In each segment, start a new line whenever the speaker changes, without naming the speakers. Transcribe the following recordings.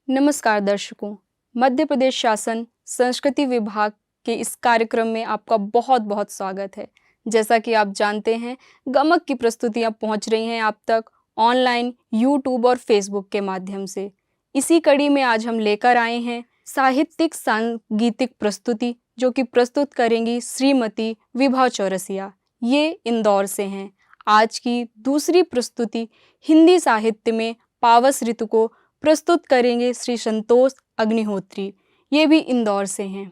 नमस्कार दर्शकों, मध्य प्रदेश शासन संस्कृति विभाग के इस कार्यक्रम में आपका बहुत बहुत स्वागत है। जैसा कि आप जानते हैं, गमक की प्रस्तुतियां पहुंच रही हैं आप तक ऑनलाइन यूट्यूब और फेसबुक के माध्यम से। इसी कड़ी में आज हम लेकर आए हैं साहित्यिक सांगीतिक प्रस्तुति, जो कि प्रस्तुत करेंगी श्रीमती विभा चौरसिया। ये इंदौर से हैं। आज की दूसरी प्रस्तुति हिंदी साहित्य में पावस ऋतु को प्रस्तुत करेंगे श्री संतोष अग्निहोत्री। ये भी इंदौर से हैं।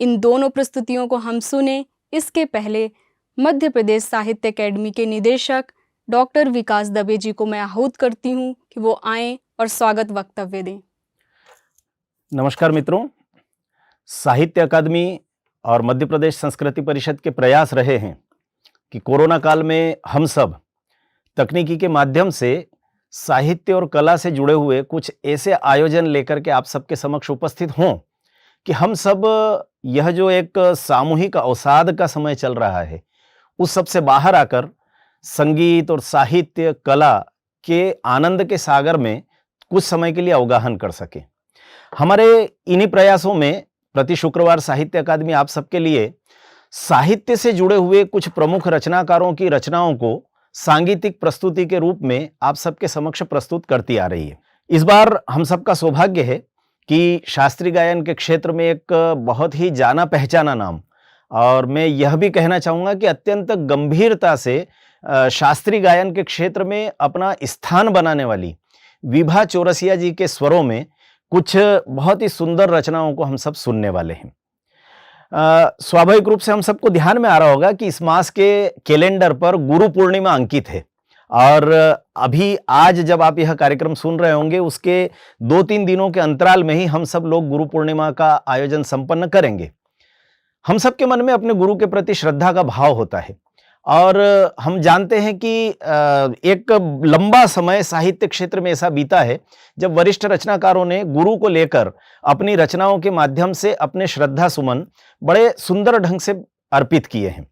इन दोनों प्रस्तुतियों को हम सुने इसके पहले मध्य प्रदेश साहित्य अकेडमी के निदेशक डॉक्टर विकास दबे जी को मैं आहूत करती हूँ कि वो आएं और स्वागत वक्तव्य दें।
नमस्कार मित्रों, साहित्य अकादमी और मध्य प्रदेश संस्कृति परिषद के प्रयास रहे हैं कि कोरोना काल में हम सब तकनीकी के माध्यम से साहित्य और कला से जुड़े हुए कुछ ऐसे आयोजन लेकर के आप सबके समक्ष उपस्थित हों कि हम सब यह जो एक सामूहिक अवसाद का समय चल रहा है, उस सब से बाहर आकर संगीत और साहित्य कला के आनंद के सागर में कुछ समय के लिए अवगाहन कर सके। हमारे इन्हीं प्रयासों में प्रति शुक्रवार साहित्य अकादमी आप सबके लिए साहित्य से जुड़े हुए कुछ प्रमुख रचनाकारों की रचनाओं को सांगीतिक प्रस्तुति के रूप में आप सबके समक्ष प्रस्तुत करती आ रही है। इस बार हम सबका सौभाग्य है कि शास्त्रीय गायन के क्षेत्र में एक बहुत ही जाना पहचाना नाम, और मैं यह भी कहना चाहूँगा कि अत्यंत गंभीरता से शास्त्रीय गायन के क्षेत्र में अपना स्थान बनाने वाली विभा चौरसिया जी के स्वरों में कुछ बहुत ही सुंदर रचनाओं को हम सब सुनने वाले हैं। स्वाभाविक रूप से हम सबको ध्यान में आ रहा होगा कि इस मास के कैलेंडर पर गुरु पूर्णिमा अंकित है, और अभी आज जब आप यह कार्यक्रम सुन रहे होंगे उसके 2-3 दिनों के अंतराल में ही हम सब लोग गुरु पूर्णिमा का आयोजन संपन्न करेंगे। हम सबके मन में अपने गुरु के प्रति श्रद्धा का भाव होता है, और हम जानते हैं कि एक लंबा समय साहित्य क्षेत्र में ऐसा बीता है जब वरिष्ठ रचनाकारों ने गुरु को लेकर अपनी रचनाओं के माध्यम से अपने श्रद्धा सुमन बड़े सुंदर ढंग से अर्पित किए हैं।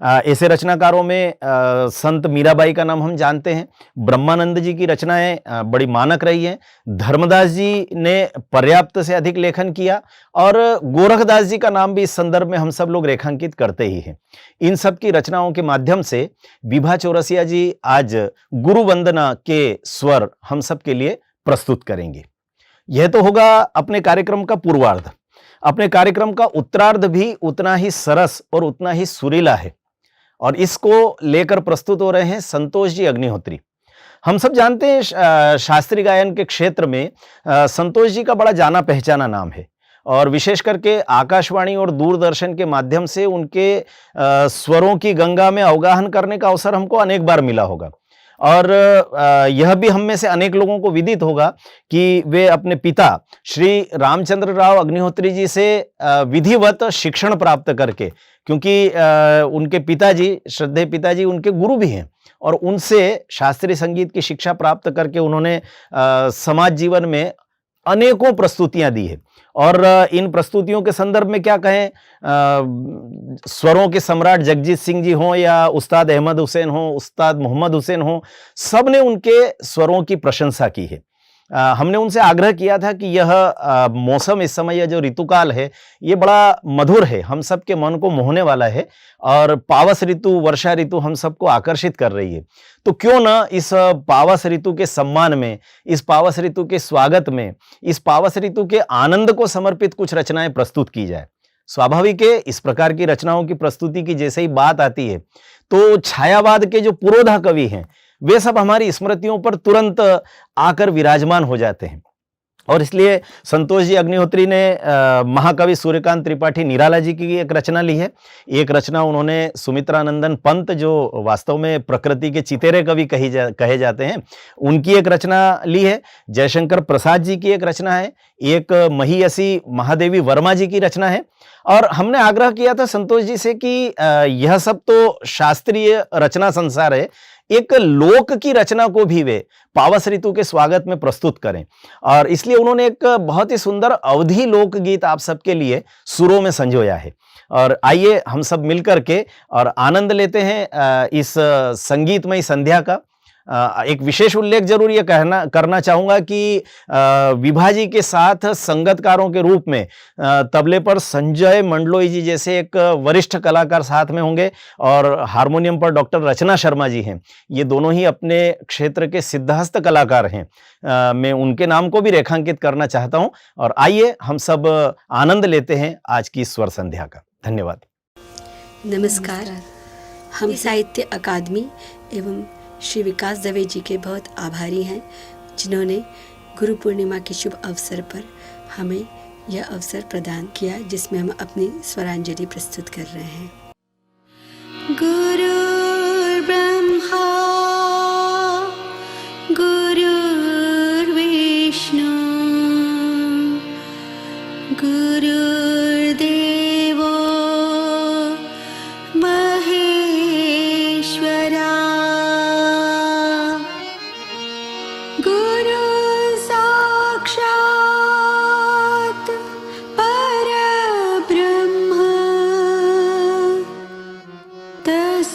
ऐसे रचनाकारों में संत मीराबाई का नाम हम जानते हैं। ब्रह्मानंद जी की रचनाएं बड़ी मानक रही हैं। धर्मदास जी ने पर्याप्त से अधिक लेखन किया, और गोरखदास जी का नाम भी इस संदर्भ में हम सब लोग रेखांकित करते ही हैं। इन सब की रचनाओं के माध्यम से विभा चौरसिया जी आज गुरु वंदना के स्वर हम सब के लिए प्रस्तुत करेंगे। यह तो होगा अपने कार्यक्रम का पूर्वार्ध। अपने कार्यक्रम का उत्तरार्ध भी उतना ही सरस और उतना ही सुरीला है, और इसको लेकर प्रस्तुत हो रहे हैं संतोष जी अग्निहोत्री। हम सब जानते हैं शास्त्रीय गायन के क्षेत्र में संतोष जी का बड़ा जाना पहचाना नाम है, और विशेष करके आकाशवाणी और दूरदर्शन के माध्यम से उनके स्वरों की गंगा में अवगाहन करने का अवसर हमको अनेक बार मिला होगा। और यह भी हम में से अनेक लोगों को विदित होगा कि वे अपने पिता श्री रामचंद्र राव अग्निहोत्री जी से विधिवत शिक्षण प्राप्त करके, क्योंकि उनके पिताजी, श्रद्धेय पिताजी उनके गुरु भी हैं, और उनसे शास्त्रीय संगीत की शिक्षा प्राप्त करके उन्होंने समाज जीवन में अनेकों प्रस्तुतियां दी है। और इन प्रस्तुतियों के संदर्भ में क्या कहें, स्वरों के सम्राट जगजीत सिंह जी हों या उस्ताद अहमद हुसैन हों, उस्ताद मोहम्मद हुसैन हों, सब ने उनके स्वरों की प्रशंसा की है। हमने उनसे आग्रह किया था कि यह मौसम, इस समय यह जो ऋतुकाल है, ये बड़ा मधुर है, हम सब के मन को मोहने वाला है, और पावस ऋतु, वर्षा ऋतु हम सबको आकर्षित कर रही है। तो क्यों न इस पावस ऋतु के सम्मान में, इस पावस ऋतु के स्वागत में, इस पावस ऋतु के आनंद को समर्पित कुछ रचनाएं प्रस्तुत की जाए। स्वाभाविक है, इस प्रकार की रचनाओं की प्रस्तुति की जैसे ही बात आती है तो छायावाद के जो पुरोधा कवि हैं वे सब हमारी स्मृतियों पर तुरंत आकर विराजमान हो जाते हैं। और इसलिए संतोष जी अग्निहोत्री ने महाकवि सूर्यकांत त्रिपाठी निराला जी की एक रचना ली है। एक रचना उन्होंने सुमित्रानंदन पंत, जो वास्तव में प्रकृति के चितेरे कवि कहे जाते हैं, उनकी एक रचना ली है। जयशंकर प्रसाद जी की एक रचना है। एक महियसी महादेवी वर्मा जी की रचना है। और हमने आग्रह किया था संतोष जी से कि यह सब तो शास्त्रीय रचना संसार है, एक लोक की रचना को भी वे पावस ऋतु के स्वागत में प्रस्तुत करें। और इसलिए उन्होंने एक बहुत ही सुंदर अवधी लोकगीत आप सबके लिए सुरों में संजोया है। और आइए हम सब मिलकर के और आनंद लेते हैं इस संगीतमय संध्या का। एक विशेष उल्लेख जरूर ये करना चाहूँगा कि विभा जी के साथ संगतकारों के रूप में तबले पर संजय मंडलोई जी जैसे एक वरिष्ठ कलाकार साथ में होंगे और हारमोनियम पर डॉक्टर रचना शर्मा जी हैं। ये दोनों ही अपने क्षेत्र के सिद्धहस्त कलाकार हैं। मैं उनके नाम को भी रेखांकित करना चाहता हूं और आइए हम सब आनंद लेते हैं आज की स्वर संध्या का। धन्यवाद।
नमस्कार। हम साहित्य अकादमी एवं श्री विकास दवे जी के बहुत आभारी हैं जिन्होंने गुरु पूर्णिमा के शुभ अवसर पर हमें यह अवसर प्रदान किया जिसमें हम अपनी स्वरांजलि प्रस्तुत कर रहे हैं। गुरुर्ब्रह्मा गुरुर्विष्णु गुरुर्देवो महेश्वरा गुरु साक्षात् परब्रह्म तस्मै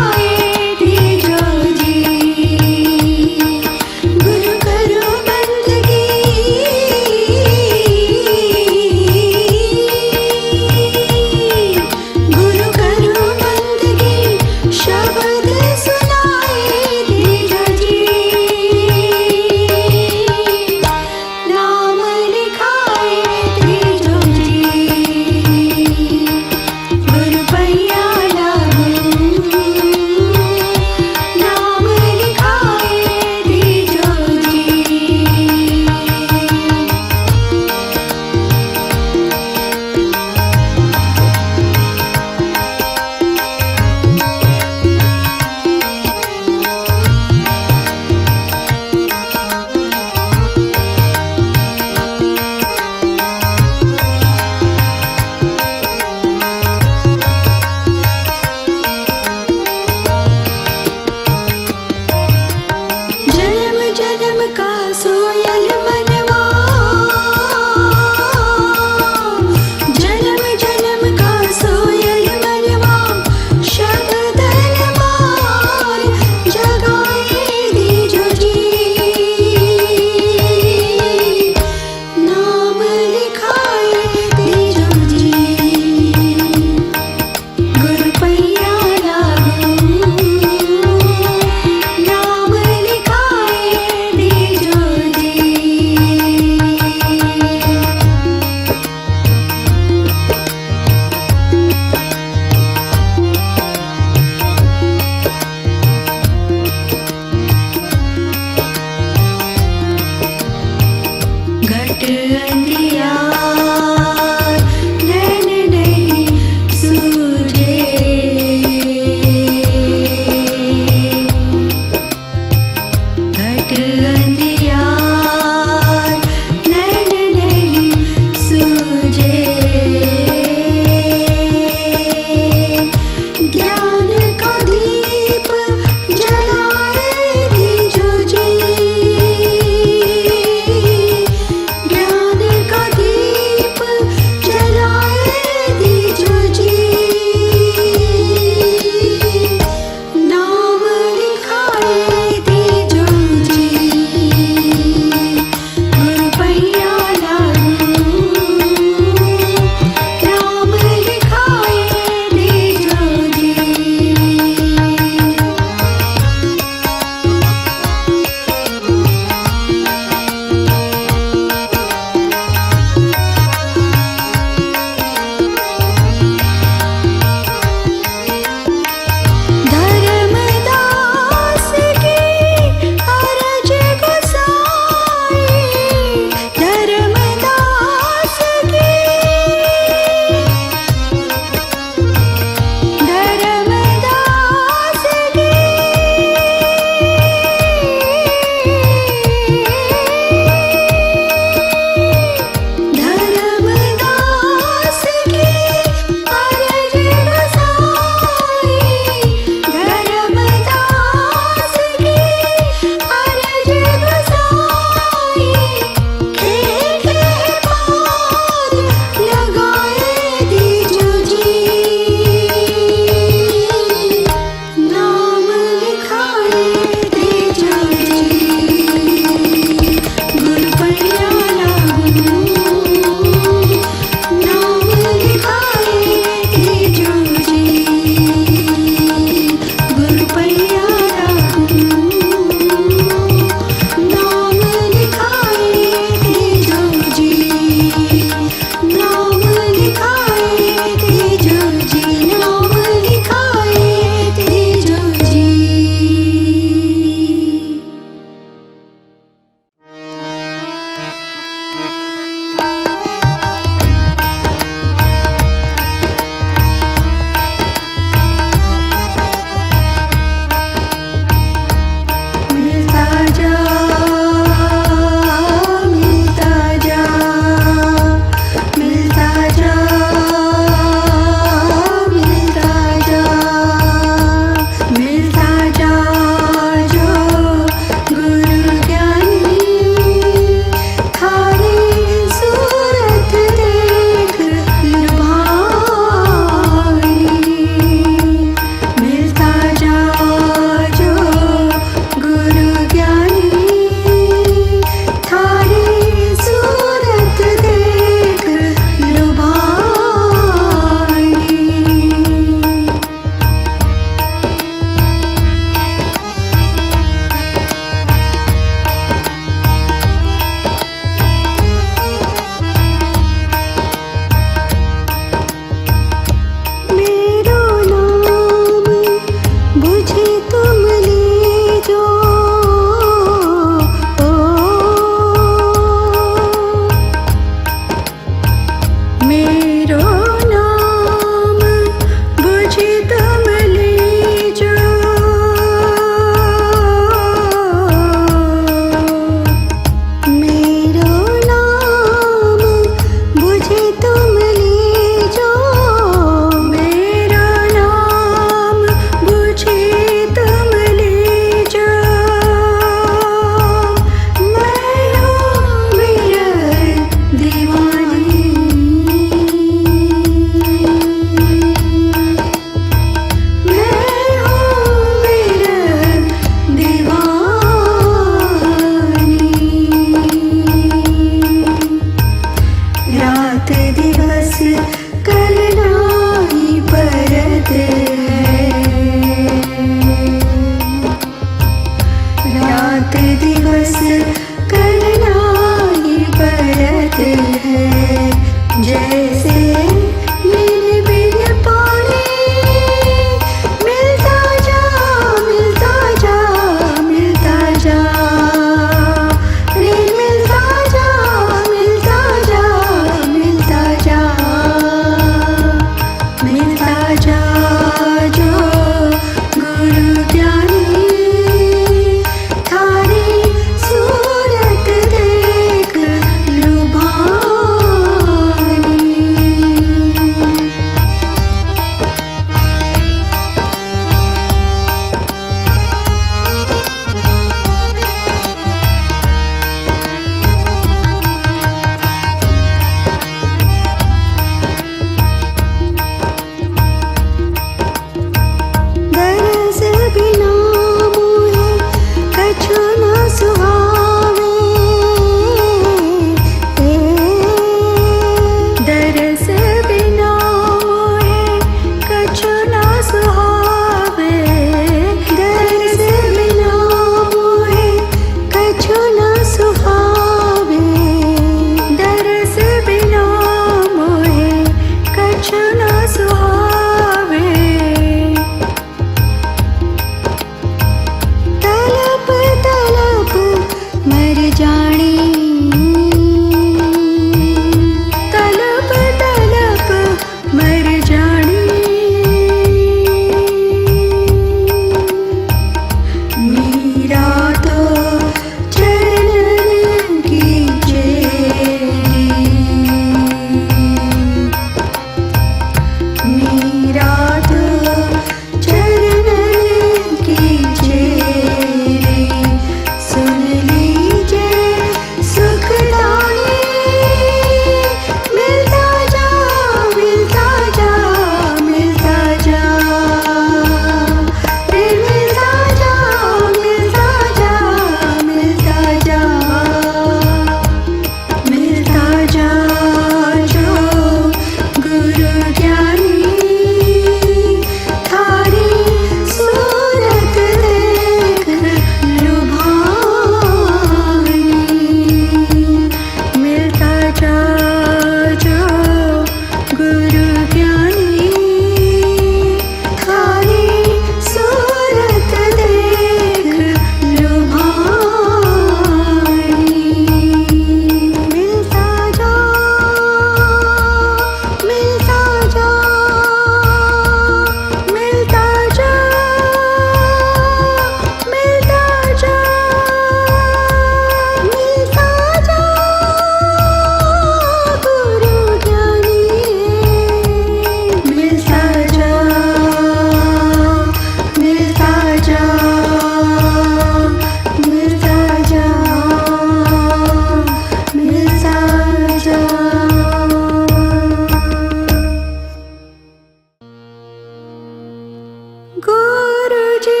गुरुजी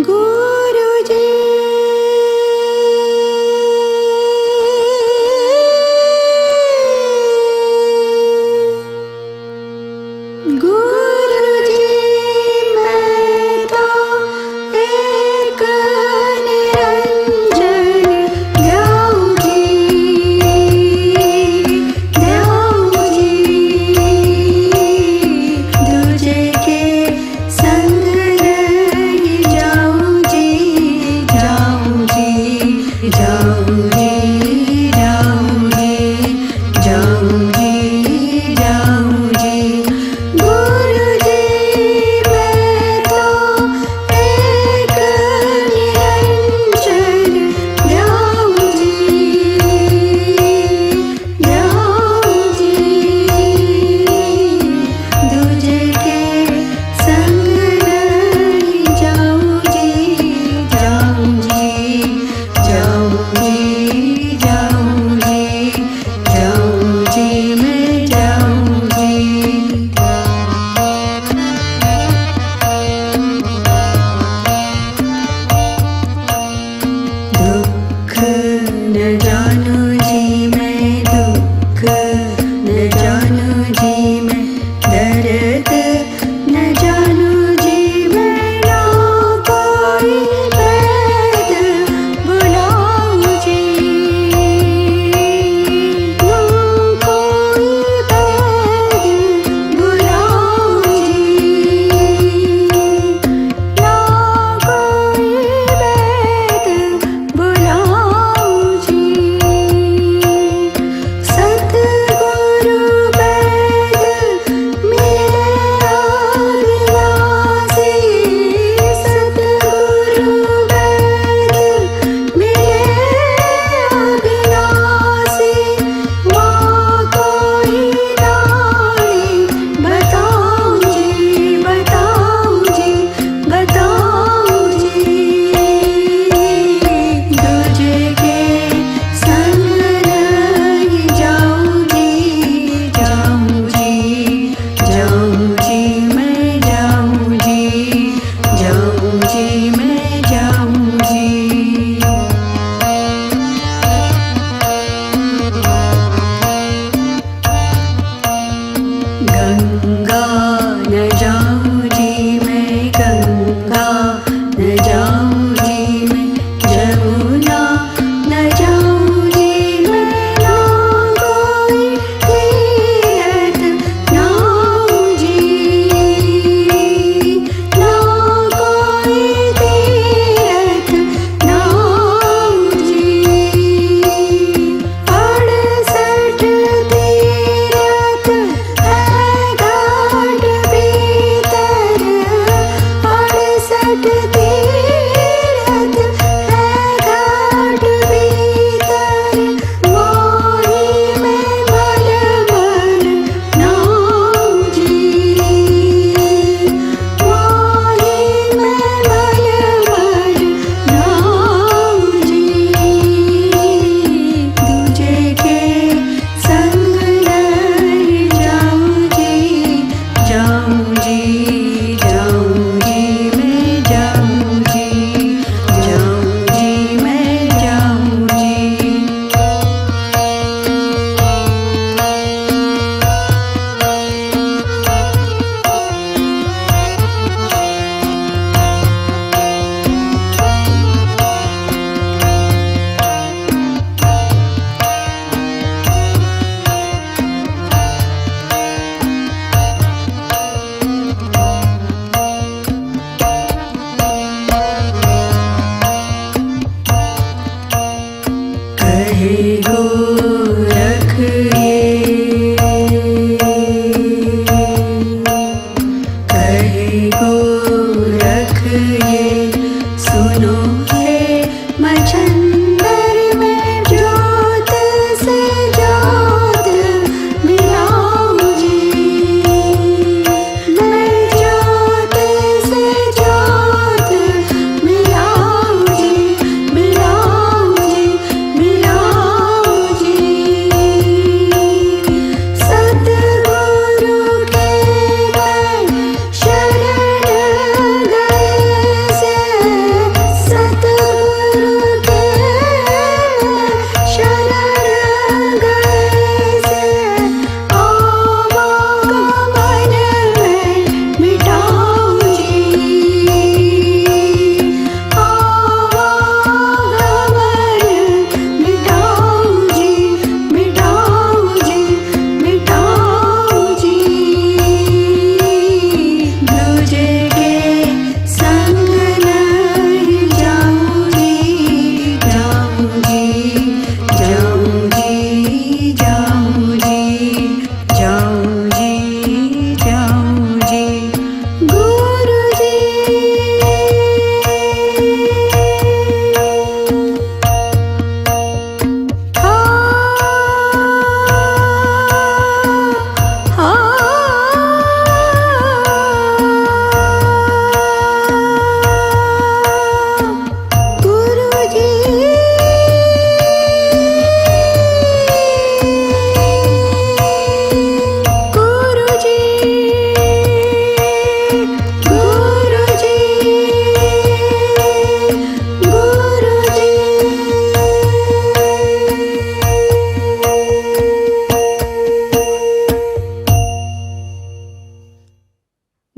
गुरुजी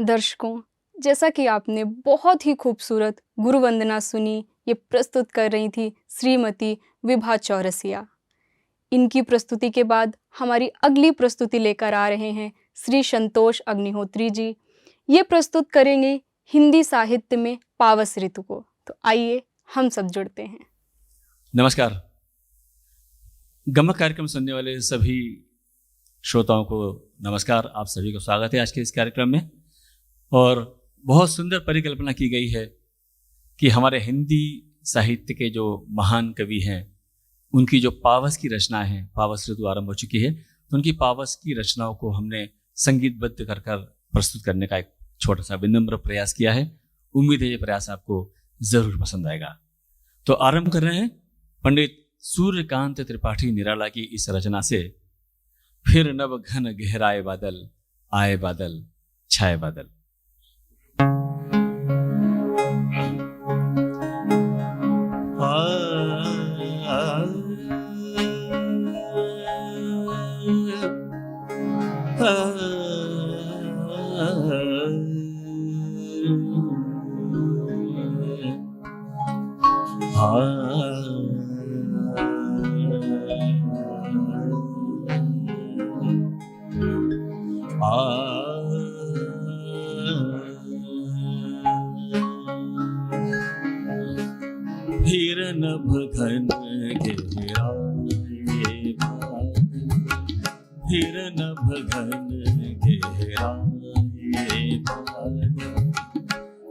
दर्शकों, जैसा कि आपने बहुत ही खूबसूरत गुरु वंदना सुनी, ये प्रस्तुत कर रही थी श्रीमती विभा चौरसिया। इनकी प्रस्तुति के बाद हमारी अगली प्रस्तुति लेकर आ रहे हैं श्री संतोष अग्निहोत्री जी। ये प्रस्तुत करेंगे हिंदी साहित्य में पावस ऋतु को। तो आइए हम सब जुड़ते हैं।
नमस्कार। गमक कार्यक्रम सुनने वाले सभी श्रोताओं को नमस्कार। आप सभी को स्वागत है आज के इस कार्यक्रम में। और बहुत सुंदर परिकल्पना की गई है कि हमारे हिंदी साहित्य के जो महान कवि हैं उनकी जो पावस की रचना है, पावस ऋतु आरंभ हो चुकी है, तो उनकी पावस की रचनाओं को हमने संगीतबद्ध कर प्रस्तुत करने का एक छोटा सा विनम्र प्रयास किया है। उम्मीद है ये प्रयास आपको जरूर पसंद आएगा। तो आरंभ कर रहे हैं पंडित सूर्यकांत त्रिपाठी निराला की इस रचना से, फिर नभ घन गहराए बादल, आए बादल छाए बादल। फिर नभ घन गहराए बादल, फिर नभ घन गहराए बादल,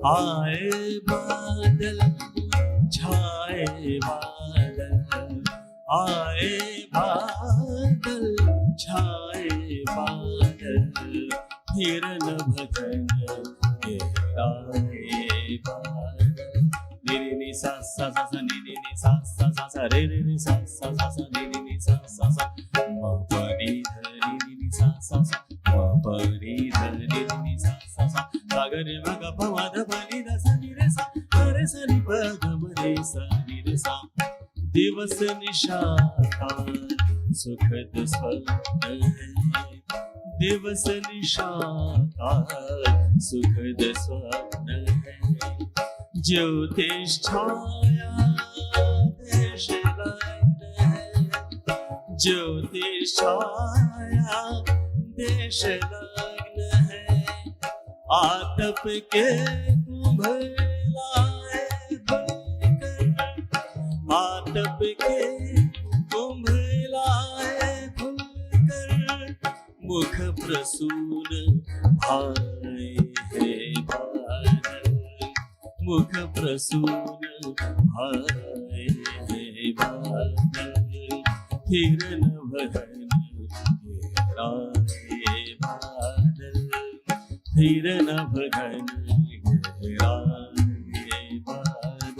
आए बादल छाए बादल, आए बादल छाए बादल, फिर नभ घन गहराए बादल। रे रे सा सा सा सा रे रे सा सा सा सा रे रे सा सा सा सा रे रे सा सा सा म प रे ध रे रे सा सा सा म प रे ध रे रे सा सा सा सा ग रे म ग प म ध प नि ध सा नि रे सा रे सा नि प ग म रे सा नि रे सा। दिवस निशाकार सुखद स्वप्न है, दिवस निशाकार सुखद स्वप्न है, ज्योतिष छाया देश लग्न है, ज्योतिष छाया देश लग्न है, आतप के कुंभ लाए खुलकर, आतप के कुंभ लाए खुलकर, मुख प्रसून भाए है बादल, मुख प्रसून भाए है बादल, फिर नभ घन गहराए बादल, फिर नभ घन गहराए बादल।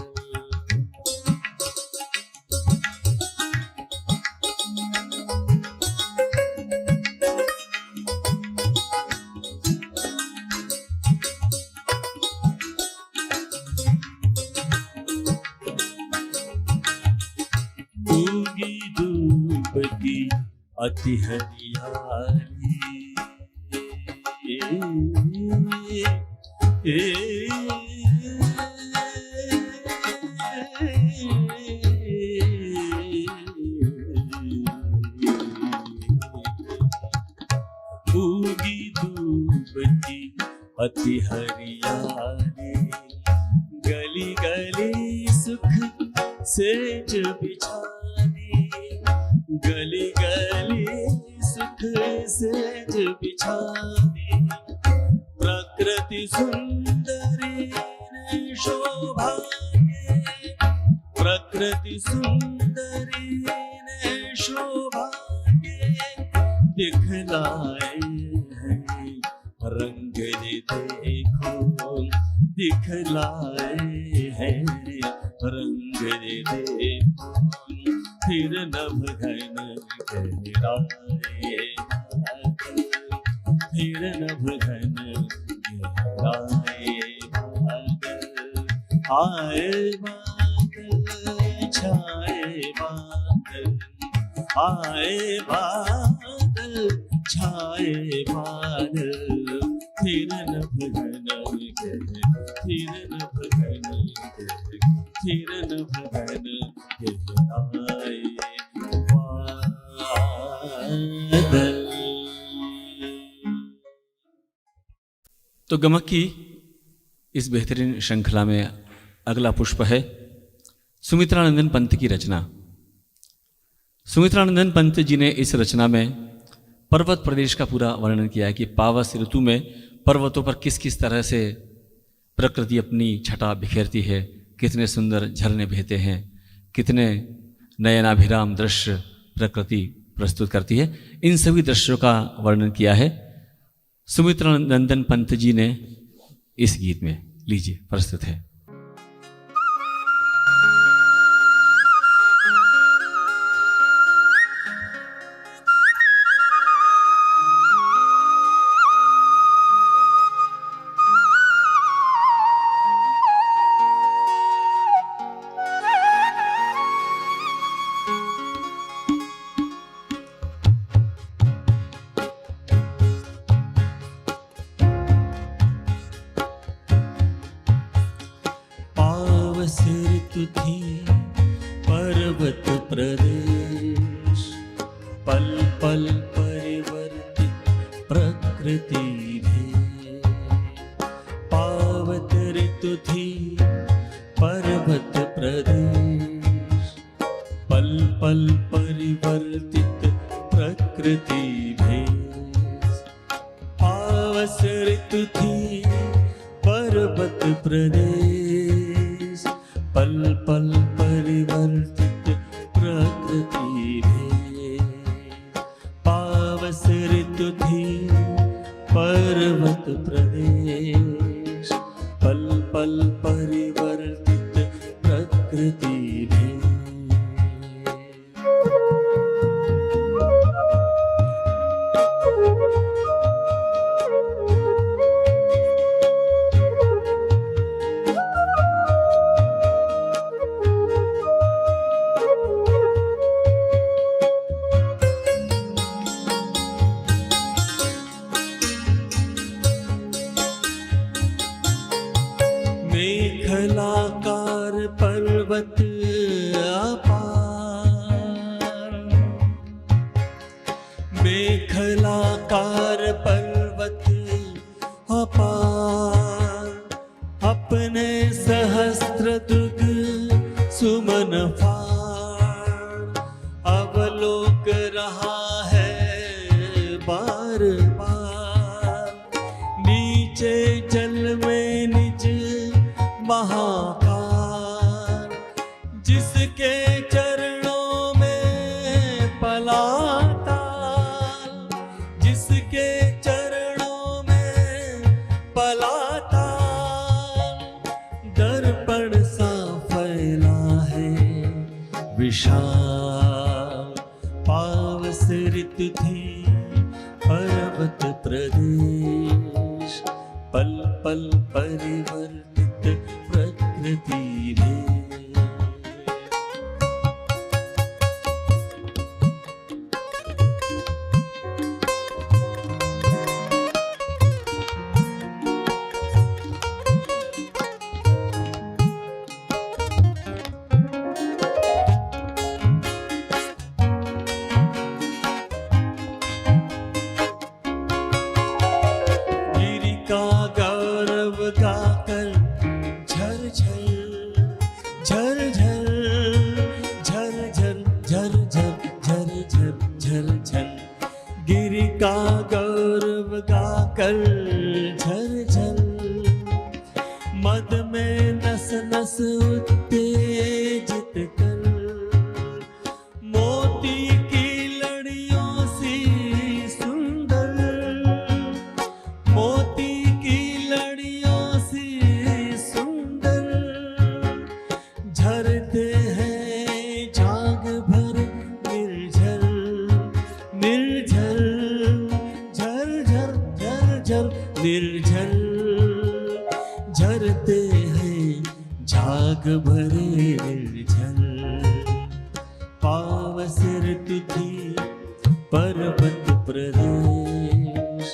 अति हरियाली उगी धूप की अति हरियाली, गली गली सुख सेज बिछानी, गली गली सुख सेज बिछानी, प्रकृति सुंदरी ने शोभा के, प्रकृति सुंदरी ने शोभा के, दिखलाए हैं रंग ये देखो, दिखलाए हैं रंग ये देखो, फिर नभ घन गहराए बादल, फिर नभ घन गहराए बादल, आए बादल छाए बादल, आए बादल छाए बादल, थिरन भगन के थिरन भगन के थिरन भगन के आए बादल। तो गमक की इस बेहतरीन श्रृंखला में अगला पुष्प है सुमित्रानंदन पंत की रचना। सुमित्रानंदन पंत जी ने इस रचना में पर्वत प्रदेश का पूरा वर्णन किया है कि पावस ऋतु में पर्वतों पर किस किस तरह से प्रकृति अपनी छटा बिखेरती है, कितने सुंदर झरने बहते हैं, कितने नयनाभिराम दृश्य प्रकृति प्रस्तुत करती है। इन सभी दृश्यों का वर्णन किया है सुमित्रानंदन पंत जी ने इस गीत में। लीजिए प्रस्तुत है। पर्वत प्रदेश पल पल परिवर्तित प्रकृति भेद। पावत ऋतु थी पर्वत प्रदेश पल पल परिवर्तित प्रकृति भेद। पावस ऋतु थी पर्वत प्रदेश पल पल परिवर्तित प्रकृति भेद। पावस ऋतु थी पर्वत प्रदेश पल पल परिवर्तित प्रकृति भेद। मेखलाकार पर्वत अपार, मेखलाकार पर्वत अपार, अपने सहस्त्र दुग सुमन फार, अवलोक रहा है बार बार। नीचे जल में निज महाकाल, जिसके चरणों में पलाताल, जिसके चरणों में पलाताल। दर्पण सा फैला है विशाल। पावस ऋतु थी पर्वत प्रदेश पल पल परिवर्तित प्रकृति भेद। गिरि का गौरव गाकर झर झर झर झर झर झर झर झर झर झर झर। गिरि का गौरव गाकर झर झर, मद में नस नस उत्तेजित कर। मोती की लड़ियों सी सुंदर, मोती की लड़ियों सी सुंदर। झरते हैं झाग भर निर्झर निर्झर, झर झर झर झर निर्झर। झरते हैं झाग भरे निर्झर। पावस ऋतु थी पर्वत प्रदेश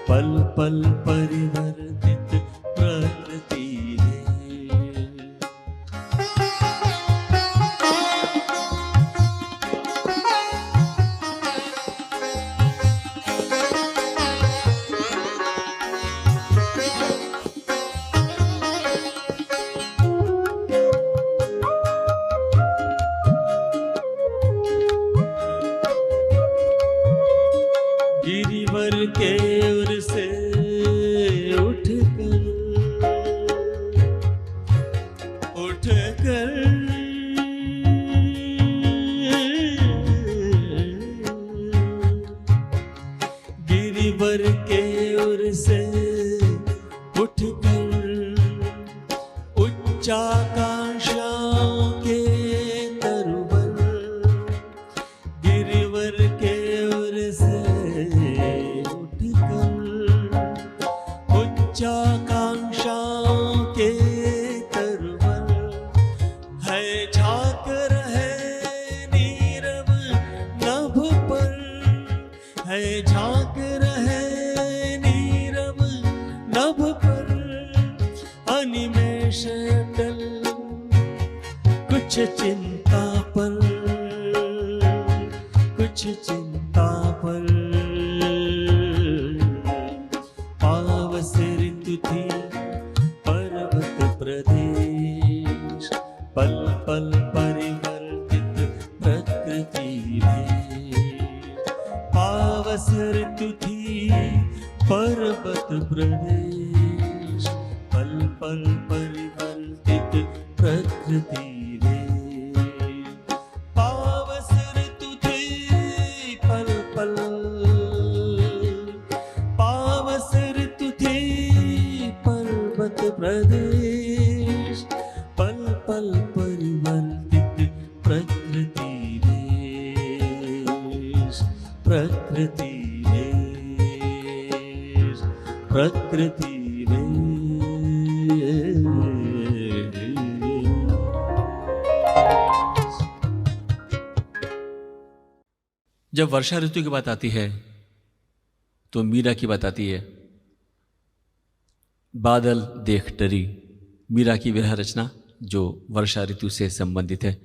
पल पल परिवर्तित प्रकृति है। गिरिवर के ओर से उठकर गिरिवर के ओर से उठकर उच्चाकांक्षाओं के तरुवर, गिरिवर के ओर से उठकर उच्चाकांक्षाओं के तरुवर है झांक रहे नीरव नभ पर, है झांक रहे नीरव नभ पर, अनिमेष अटल कुछ चिंता पर, कुछ चिंता पर। पावस ऋतु थी पर्वत प्रदेश, पल पल परिवर्तित प्रकृति भेष। पावस ऋतु थी पर्वत प्रदेश, पल पल परिवर्तित प्रकृति भेष। पावस ऋतु थी पल पल, पावस ऋतु थी पर्वत प्रदेश, पल पल परिवर्तित प्रकृति भेष, प्रकृति भेष, प्रकृति भेष। जब वर्षा ऋतु की बात आती है तो मीरा की बात आती है। बादल देख डरी, मीरा की विरह रचना जो वर्षा ऋतु से संबंधित है।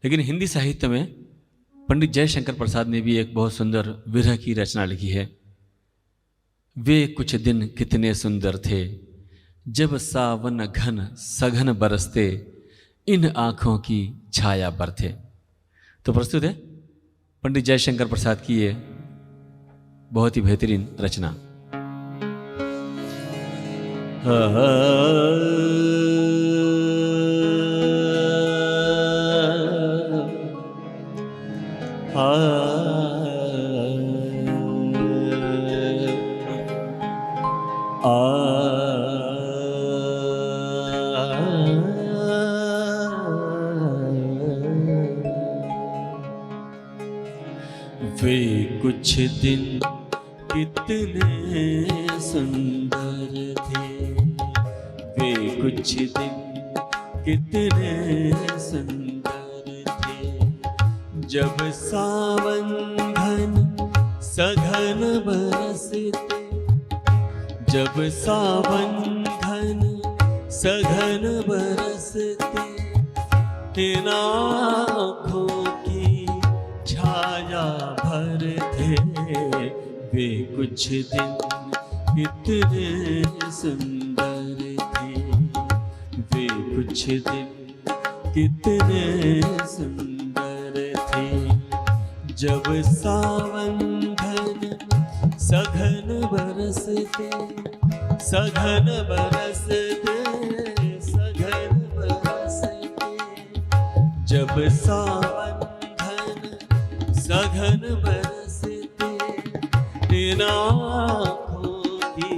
लेकिन हिंदी साहित्य में पंडित जयशंकर प्रसाद ने भी एक बहुत सुंदर विरह की रचना लिखी है। वे कुछ दिन कितने सुंदर थे, जब सावन घन सघन बरसते, इन आँखों की छाया पर थे। तो प्रस्तुत है पंडित जयशंकर प्रसाद की ये बहुत ही बेहतरीन रचना। वे कुछ दिन कितने सुंदर थे, वे कुछ दिन कितने सुंदर थे, जब सावन घन सघन बरसते, जब सावन घन सघन बरसते, इन आँखों की छाया भर थे। वे कुछ दिन कितने सुंदर थे, वे कुछ दिन कितने सुंदर थे, जब सावन घन सघन बरसते, सघन बरसते, सघन बरसते, जब सावन घन सघन बरसते, इन आँखों की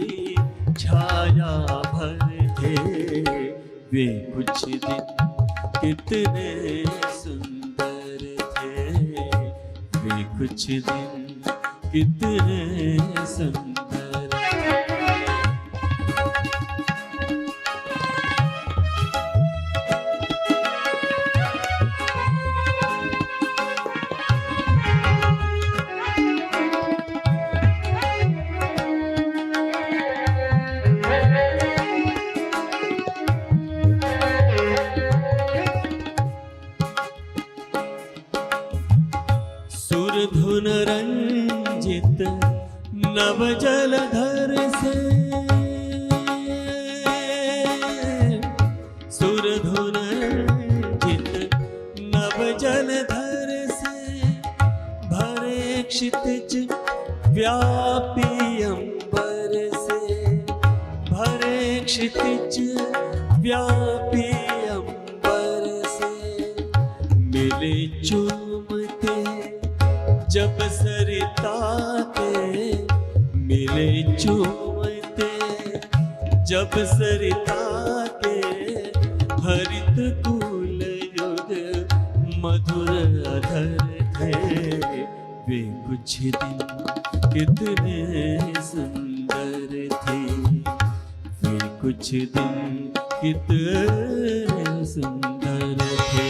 छाया भर थे। वे कुछ दिन कितने सुंदर थे, वे कुछ दिन कितने सुंदर।
जलधर से सुरधुन जित नभ जलधर से भरे क्षितिज व्यापी अंबर से भरे क्षितिज व्यापी अंबर से मिले चूमते जब सरिता के मिले चूमते जब सरिता के हरित कुल युग मधुर अधर थे वे कुछ दिन कितने सुंदर थे वे कुछ दिन कितने सुंदर थे।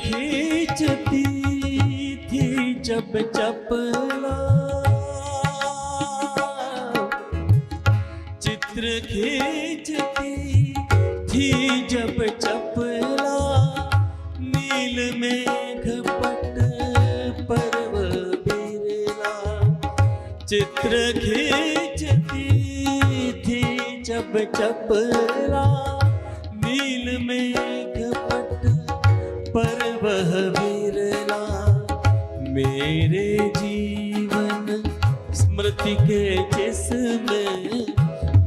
खींचती थी जब चपला चित्र खींचती थी जब चपला नील मेघ पट पर्व बिरला चित्र खींचती थी जब चपला नील मेघ पट पर वह विरला मेरे जीवन स्मृति के जिसमें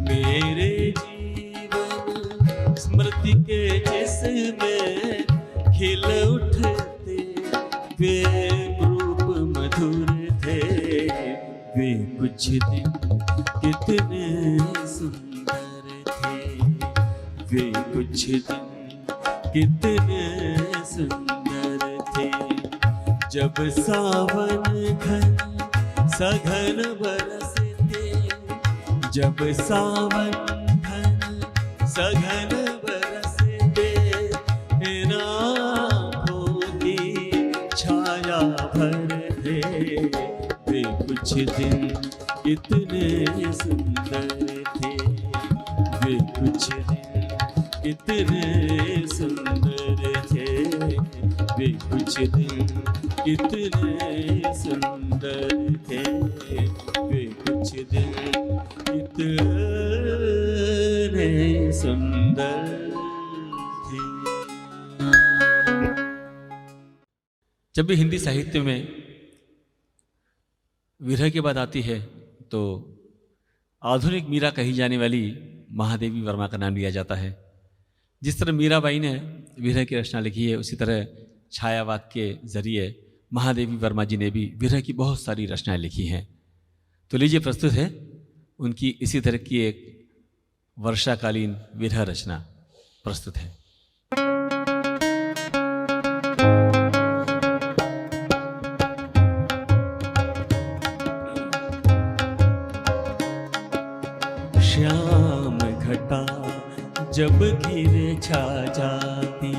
मेरे जीवन स्मृति के जिसमें खिल उठते वे रूप मधुर थे वे कुछ दिन कितने सुंदर थे वे कुछ दिन कितने सुंदर थे जब सावन घन सघन बरसते जब सावन घन सघन बरसते आँखों की छाया भर थे वे कुछ दिन कितने सुंदर थे वे कुछ दिन कितने सुंदर थे वे कुछ दिन कितने सुंदर थे वे कुछ दिन कितने सुंदर थे।
जब भी हिंदी साहित्य में विरह की बात आती है तो आधुनिक मीरा कही जाने वाली महादेवी वर्मा का नाम लिया जाता है। जिस तरह मीराबाई ने विरह की रचना लिखी है उसी तरह छायावाद के जरिए महादेवी वर्मा जी ने भी विरह की बहुत सारी रचनाएं लिखी हैं। तो लीजिए प्रस्तुत है उनकी इसी तरह की एक वर्षाकालीन विरह रचना प्रस्तुत है।
श्याम घटा जब घिर छा जाती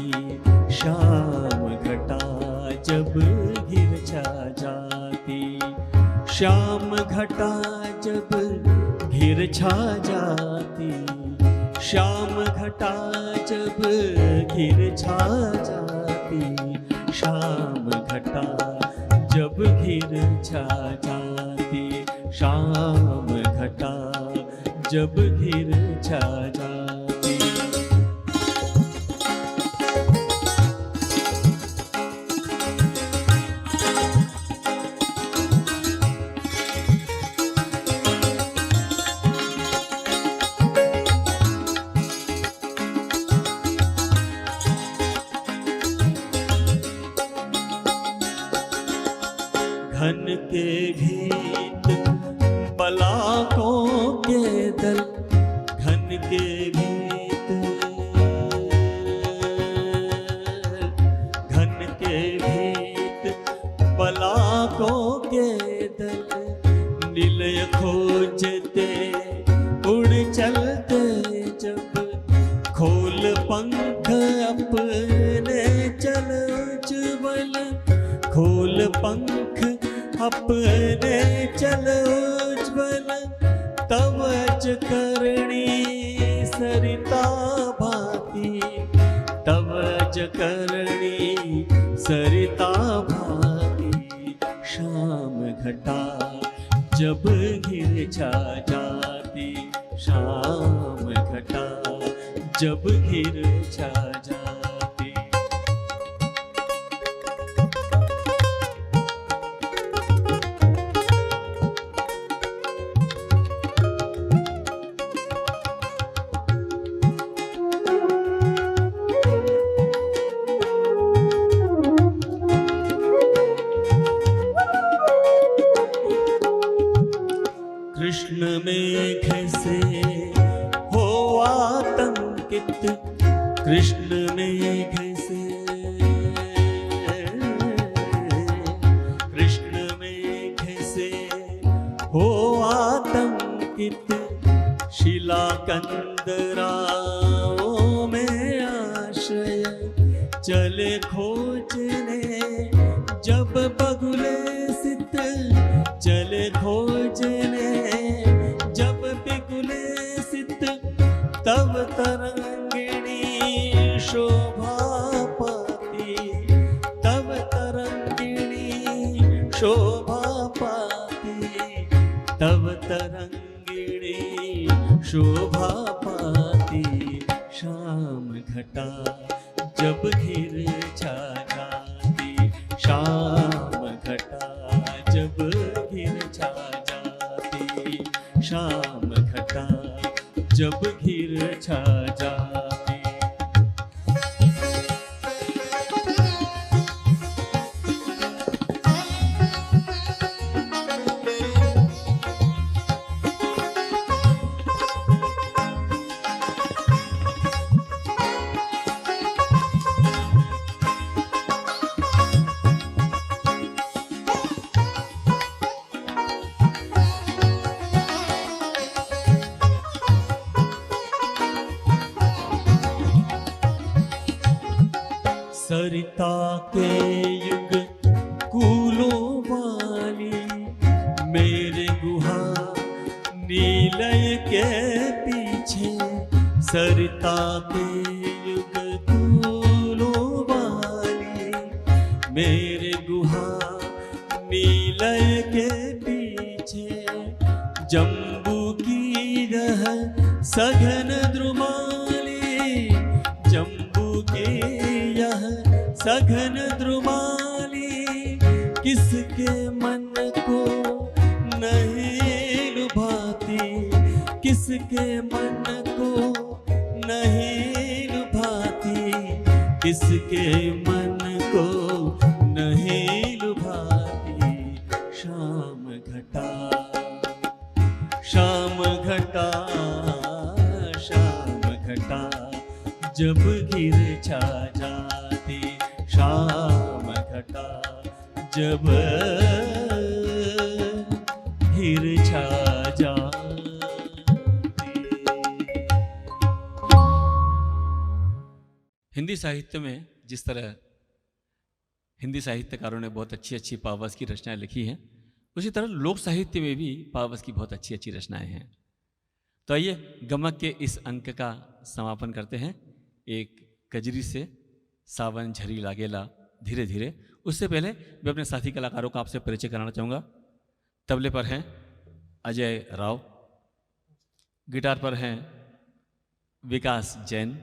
श्याम घटा जब घिर छा जाती श्याम घटा जब घिर छा जाती श्याम घटा जब घिर छा जाती श्याम घटा जब घिर छा जाती श्याम घटा जब घिर छा जाती। घन के गीत बला पलाकों के दल घन के भीतर, घन के भीतर पलाकों के दल निलय खोजते उड़ चलते जब खोल पंख अपने चल उज्ज्वल, खोल पंख अपने चल उज्ज्वल, तब अज करणी सरिता भाती, तब अज करणी सरिता भाती। शाम घटा जब घिर छा जाती, शाम घटा जब घिर छा जाती। कृष्ण मेघ से हो आतंकित, कृष्ण मेघ से, कृष्ण मेघ से हो आतंकित, शिला कंदराओं में आश्रय चले खोजने जब बगुले सित, चले खोजने जब बिगुले सित, तब तरंगिणी शोभा पाती, तब तरंगिणी शोभा पाती, तब तरंगिणी शोभा पाती। शाम घटा जब घिर छा जाती, शाम घटा जब घिर छा जाती, शाम घटा जब घिर छा जाती। सरिता के युग कूलों वाली, मेरे गुहा नीलय के पीछे, सरिता के युग कूलों वाली, मेरे गुहा नीलय के पीछे, जम्बू की यह सघन द्रुमाली, जम्बू की यह सघन द्रुमाली, किसके मन को नहीं लुभाती, किसके मन को नहीं लुभाती, किसके मन को नहीं लुभाती। शाम घटा, शाम घटा, शाम घटा जब घिर छा जाती, शाम घटा जब घिर छा जाती।
हिंदी साहित्य में जिस तरह हिंदी साहित्यकारों ने बहुत अच्छी अच्छी पावस की रचनाएं लिखी हैं, उसी तरह लोक साहित्य में भी पावस की बहुत अच्छी अच्छी रचनाएं हैं। तो आइए गमक के इस अंक का समापन करते हैं एक कजरी से, सावन झरी लागेला धीरे धीरे। उससे पहले मैं अपने साथी कलाकारों का आपसे परिचय कराना चाहूँगा। तबले पर हैं अजय राव, गिटार पर हैं विकास जैन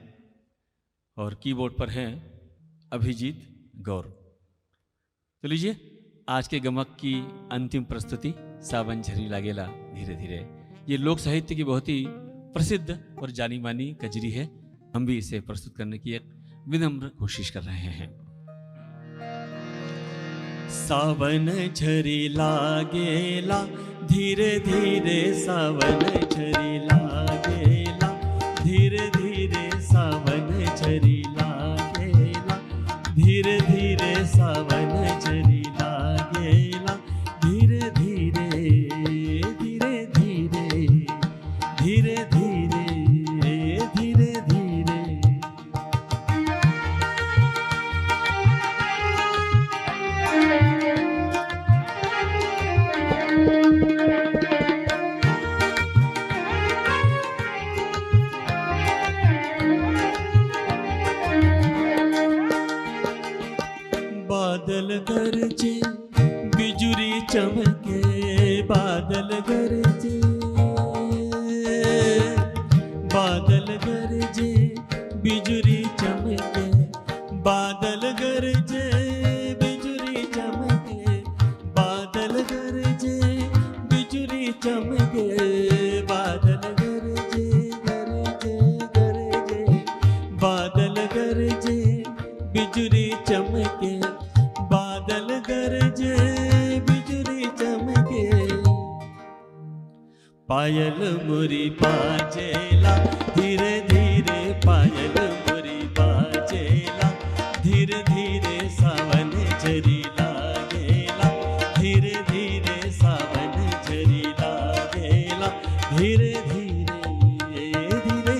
और कीबोर्ड पर हैं अभिजीत गौर। तो लीजिए आज के गमक की अंतिम प्रस्तुति सावन झरी लागेला धीरे धीरे। ये लोक साहित्य की बहुत ही प्रसिद्ध और जानी मानी कजरी है। हम भी इसे प्रस्तुत करने की एक विनम्र कोशिश कर रहे हैं।
सावन झरी लागेला धीरे धीरे सावन झरी लागेला, धीरे धीरे सावन झरी लागेला, धीरे धीरे सावन झरी लागेला, धीरे धीरे धीरे धीरे धीरे धीरे धीरे धीरे। बादल गरजे बिजुरी चमके, बादल गरजे, बादल गरजे बिजुरी चमके, बादल गरजे बिजुरी चमके, बादल गरजे बिजुरी चमके, बादल गरजे गरजे गरजे, बादल गरजे बिजुरी चमके, बादल गरजे बिजुरी चमके। पायल मुरी बाजेला, धीरे धीरे पायल मुरी बाजेला, धीरे धीरे सावन झरी लागेला, धीरे धीरे सावन झरी लागेला, धीरे धीरे धीरे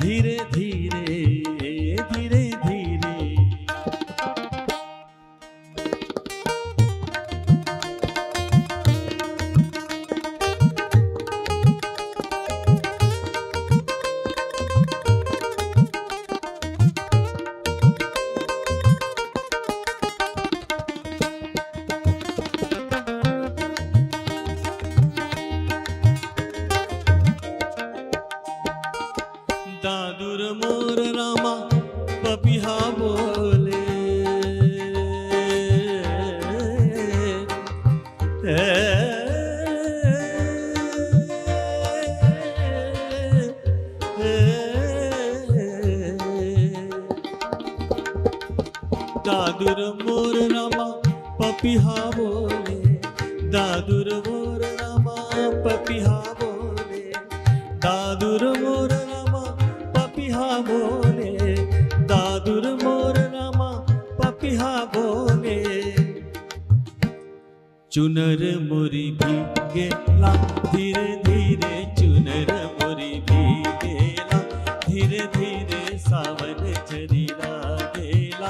धीरे धीरे धीरे धीरे धीरे। दादुर मोर रामा पपिहा बोले, दादुर मोर रामा पपिहा बोले, दादुर मोर रामा पपिहा बोले, दादुर मोर रामा पपिहा बोले, दादुर मोर रामा पपिहा बोले। चुनर मोरी भीगेला, धीरे धीरे चुनर मोरी भीगेला, धीरे धीरे सावन झरी लागेला,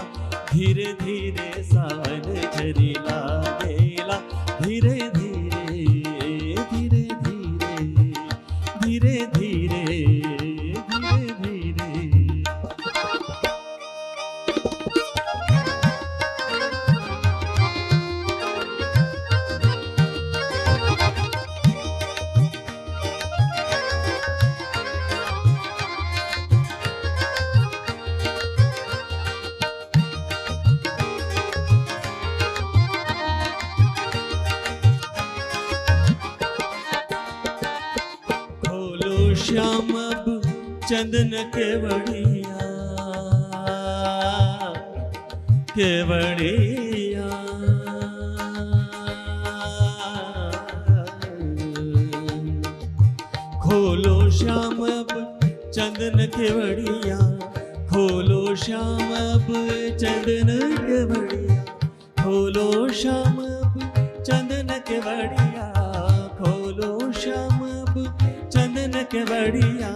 धीरे धीरे सावन झरी लागेला, धीरे धीरे धीरे धीरे धीरे धीरे धीरे धीरे। खोलो श्याम अब चंदन केवड़िया, केवड़िया। खोलो श्याम अब चंदन केवड़िया, खोलो श्याम अब चंदन केवड़िया, खोलो श्याम अब चंदन केवड़िया, खोलो श्याम अब चंदन केवड़िया।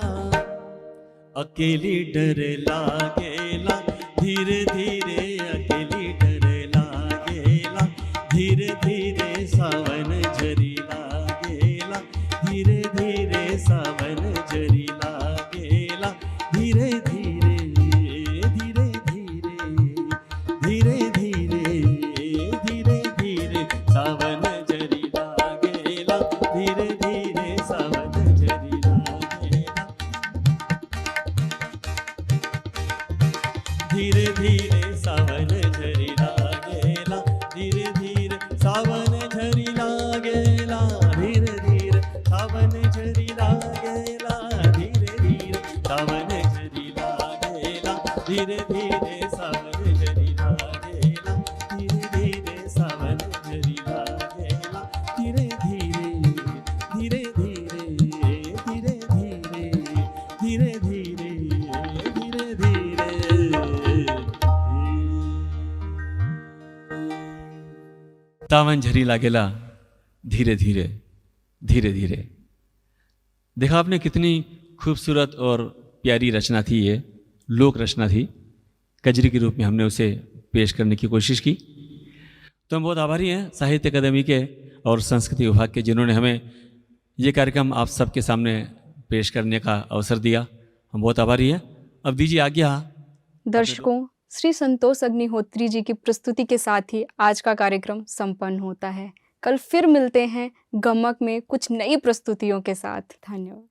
अकेली डर लागेला, धीरे धीरे अकेली डर लागेला, धीरे धीरे सावन झरी लागेला, धीरे धीरे सावन झरी लागेला, धीरे धीरे धीरे धीरे धीरे धीरे धीरे धीरे सावन झरी लागेला, धीरे धीरे सावन झरी लागेला, धीरे धीरे
सावन झरी लागेला धीरे धीरे धीरे धीरे। देखा आपने कितनी खूबसूरत और प्यारी रचना थी, ये लोक रचना थी, कजरी के रूप में हमने उसे पेश करने की कोशिश की। तो हम बहुत आभारी हैं साहित्य अकादमी के और संस्कृति विभाग के, जिन्होंने हमें ये कार्यक्रम आप सबके सामने पेश करने का अवसर दिया। हम बहुत आभारी हैं। अब दीजिए आज्ञा।
दर्शकों, श्री संतोष अग्निहोत्री जी की प्रस्तुति के साथ ही आज का कार्यक्रम संपन्न होता है। कल फिर मिलते हैं गमक में कुछ नई प्रस्तुतियों के साथ। धन्यवाद।